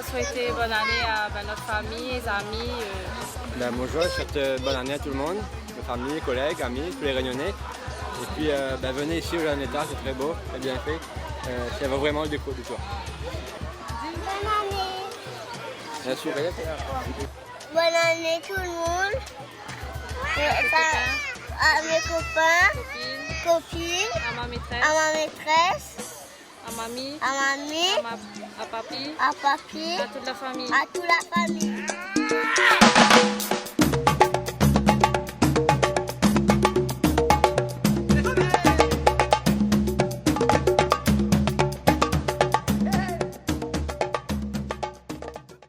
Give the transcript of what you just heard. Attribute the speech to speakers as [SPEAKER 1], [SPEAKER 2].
[SPEAKER 1] va souhaiter bonne année à notre famille, les amis.
[SPEAKER 2] Moi, je souhaite bonne année à tout le monde, mes familles, collègues, amis, tous les Réunionnais. Et puis, venez ici au Jeune État, c'est très beau, c'est bien fait. Ça vaut vraiment le défaut du tour.
[SPEAKER 3] Bonne année.
[SPEAKER 2] Merci.
[SPEAKER 3] Bonne année tout le monde. À mes copains, copines,
[SPEAKER 1] À ma maîtresse,
[SPEAKER 3] à ma maîtresse,
[SPEAKER 1] à mamie,
[SPEAKER 3] à mamie,
[SPEAKER 1] à papi,
[SPEAKER 3] à papi,
[SPEAKER 1] à toute la famille.
[SPEAKER 3] à toute la famille.